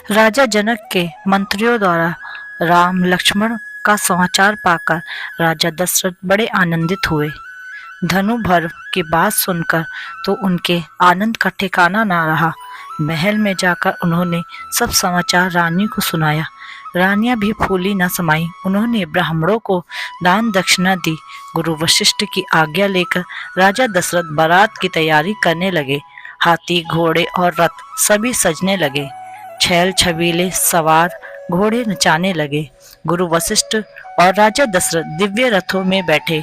राजा जनक के मंत्रियों द्वारा राम लक्ष्मण का समाचार पाकर राजा दशरथ बड़े आनंदित हुए। धनु भर की बात सुनकर तो उनके आनंद का ठिकाना ना रहा। महल में जाकर उन्होंने सब समाचार रानी को सुनाया। रानियां भी फूली न समाई। उन्होंने ब्राह्मणों को दान दक्षिणा दी। गुरु वशिष्ठ की आज्ञा लेकर राजा दशरथ बारात की तैयारी करने लगे। हाथी घोड़े और रथ सभी सजने लगे। छैल छबीले सवार घोड़े नचाने लगे। गुरु वशिष्ठ और राजा दशरथ दिव्य रथों में बैठे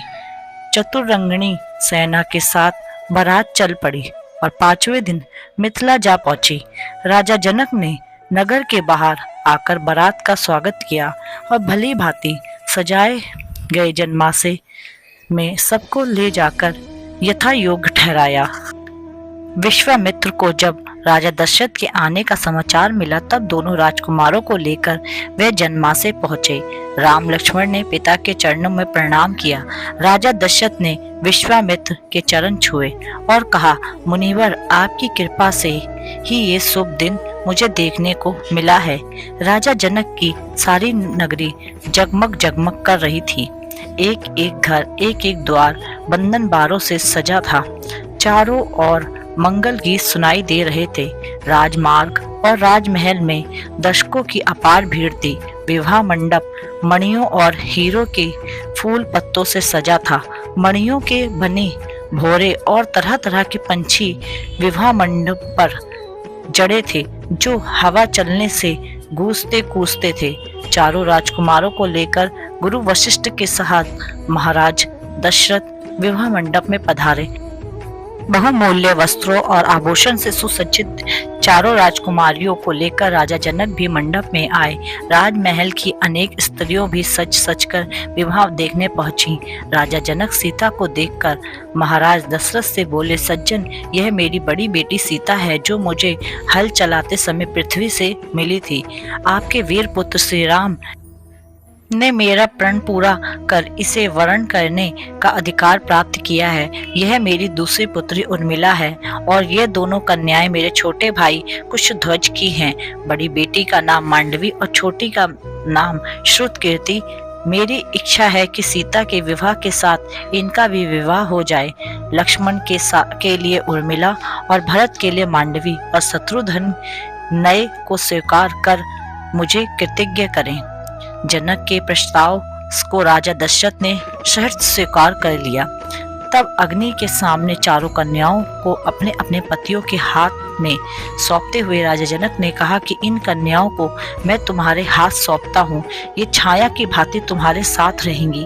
चतुरंगिणी सेना के साथ बारात चल पड़ी और 5वें दिन मिथिला जा पहुंची। राजा जनक ने नगर के बाहर आकर बारात का स्वागत किया और भली भांति सजाए गए जनमासे में सबको ले जाकर यथा योग्य ठहराया। विश्वामित्र को जब राजा दशरथ के आने का समाचार मिला तब दोनों राजकुमारों को लेकर वे जनमासे पहुंचे। राम लक्ष्मण ने पिता के चरणों में प्रणाम किया। राजा दशरथ ने विश्वामित्र के चरण छुए और कहा, मुनिवर, आपकी कृपा से ही ये शुभ दिन मुझे देखने को मिला है। राजा जनक की सारी नगरी जगमग जगमग कर रही थी। एक एक घर, एक एक द्वार बंधन बारों से सजा था। चारों ओर मंगल गीत सुनाई दे रहे थे। राजमार्ग और राजमहल में दर्शकों की अपार भीड़ थी। विवाह मंडप मणियों और हीरों के फूल पत्तों से सजा था। मणियों के बने भोरे और तरह तरह के पंछी विवाह मंडप पर जड़े थे, जो हवा चलने से गूंजते कूदते थे। चारों राजकुमारों को लेकर गुरु वशिष्ठ के साथ महाराज दशरथ विवाह मंडप में पधारे। बहुमूल्य वस्त्रों और आभूषण से सुसज्जित चारों राजकुमारियों को लेकर राजा जनक भी मंडप में आए। राजमहल की अनेक स्त्रियों भी सज सज कर विवाह देखने पहुंची। राजा जनक सीता को देखकर महाराज दशरथ से बोले, सज्जन, यह मेरी बड़ी बेटी सीता है, जो मुझे हल चलाते समय पृथ्वी से मिली थी। आपके वीर पुत्र श्री राम ने मेरा प्रण पूरा कर इसे वरण करने का अधिकार प्राप्त किया है। यह मेरी दूसरी पुत्री उर्मिला है और ये दोनों कन्याएं मेरे छोटे भाई कुशध्वज की हैं। बड़ी बेटी का नाम मांडवी और छोटी का नाम श्रुतकीर्ति। मेरी इच्छा है कि सीता के विवाह के साथ इनका भी विवाह हो जाए। लक्ष्मण के लिए उर्मिला और भरत के लिए मांडवी और शत्रुघ्न नए को स्वीकार कर मुझे कृतज्ञ करें। जनक के प्रस्ताव को राजा दशरथ ने सहर्ष स्वीकार कर लिया। तब अग्नि के सामने चारों कन्याओं को अपने अपने पतियों के हाथ में सौंपते हुए राजा जनक ने कहा कि इन कन्याओं को मैं तुम्हारे हाथ सौंपता हूँ। ये छाया की भांति तुम्हारे साथ रहेंगी।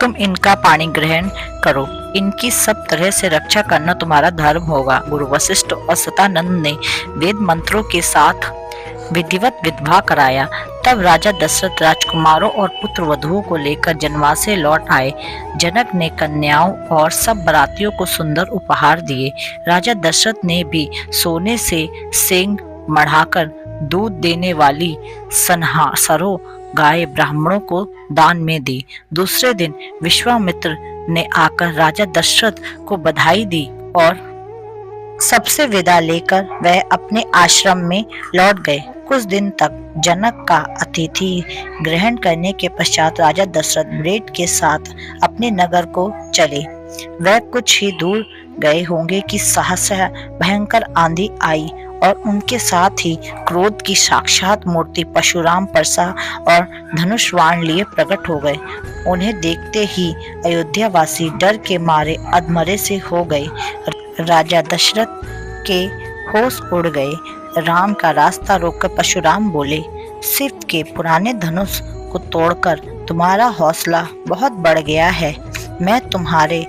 तुम इनका पाणी ग्रहण करो। इनकी सब तरह से रक्षा करना तुम्हारा धर्म होगा। गुरु वशिष्ठ और सतानंद ने वेद मंत्रों के साथ विधिवत विवाह कराया। तब राजा दशरथ राजकुमारों और पुत्र वधुओं को लेकर जनवास से लौट आए। जनक ने कन्याओं और सब बारातियों को सुंदर उपहार दिए। राजा दशरथ ने भी सोने से सेंग मढ़ाकर दूध देने वाली सरों गाय ब्राह्मणों को दान में दी। दूसरे दिन विश्वामित्र ने आकर राजा दशरथ को बधाई दी और सबसे विदा लेकर वह अपने आश्रम में लौट गए। कुछ दिन तक जनक का अतिथि ग्रहण करने के पश्चात राजा दशरथ ब्रेट के साथ अपने नगर को चले। वह कुछ ही दूर गए होंगे कि सहसा भयंकर आंधी आई और उनके साथ ही क्रोध की साक्षात मूर्ति परशुराम परसा और धनुष बाण लिए प्रकट हो गए। उन्हें देखते ही अयोध्यावासी डर के मारे अधमरे से हो गए। राजा दशरथ के होश उड़ गए। राम का रास्ता रोककर परशुराम बोले, शिव के पुराने धनुष को तोड़कर तुम्हारा हौसला बहुत बढ़ गया है। मैं तुम्हारे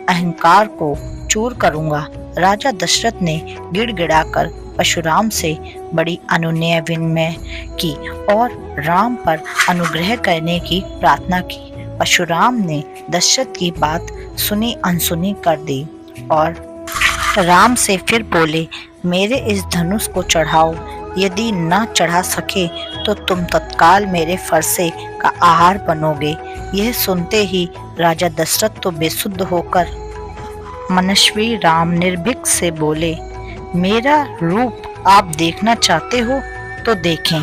अहंकार को चूर करूंगा। राजा दशरथ ने गिड़गिड़ाकर परशुराम से बड़ी अनुनय विनय की और राम पर अनुग्रह करने की प्रार्थना की। परशुराम ने दशरथ की बात सुनी अनसुनी कर दी और राम से फिर बोले, मेरे इस धनुष को चढ़ाओ। यदि न चढ़ा सके तो तुम तत्काल मेरे फरसे का आहार बनोगे। यह सुनते ही राजा दशरथ तो बेसुध होकर मनस्वी राम निर्भीक से बोले, मेरा रूप आप देखना चाहते हो तो देखें।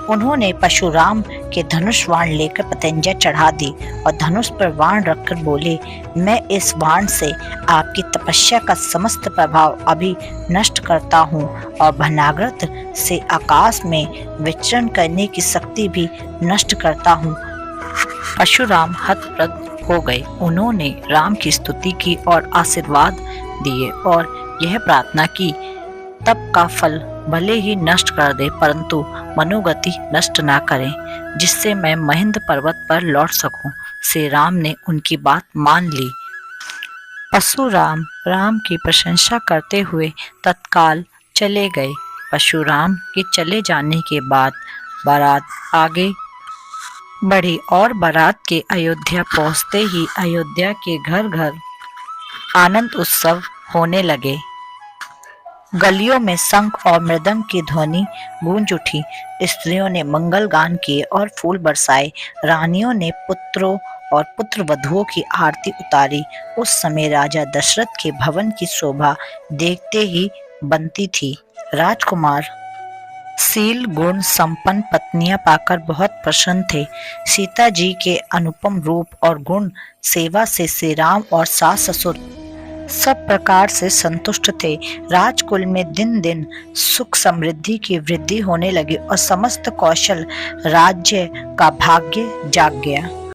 उन्होंने परशुराम के धनुष बाण लेकर पतंजलि चढ़ा दी और धनुष पर बाण रखकर बोले, मैं इस बाण से आपकी तपस्या का समस्त प्रभाव अभी नष्ट करता हूँ और भनाग्रत से आकाश में विचरण करने की शक्ति भी नष्ट करता हूँ। परशुराम हतप्रभ हो गए। उन्होंने राम की स्तुति की और आशीर्वाद दिए और यह प्रार्थना की, तप का फल भले ही नष्ट कर दे परंतु मनोगति नष्ट ना करें, जिससे मैं महेंद्र पर्वत पर लौट सकूं। श्री राम ने उनकी बात मान ली। परशुराम राम की प्रशंसा करते हुए तत्काल चले गए। परशुराम के चले जाने के बाद बारात आगे बढ़ी और बारात के अयोध्या पहुंचते ही अयोध्या के घर घर आनंद उत्सव होने लगे। गलियों में शंख और मृदंग की ध्वनि गूंज उठी। स्त्रियों ने मंगल गान किए और फूल बरसाए। रानियों ने पुत्रों और पुत्र वधुओं की आरती उतारी। उस समय राजा दशरथ के भवन की शोभा देखते ही बनती थी। राजकुमार शील गुण संपन्न पत्नियां पाकर बहुत प्रसन्न थे। सीता जी के अनुपम रूप और गुण सेवा से श्री राम और सास ससुर सब प्रकार से संतुष्ट थे। राजकुल में दिन दिन सुख समृद्धि की वृद्धि होने लगी और समस्त कौशल राज्य का भाग्य जाग गया।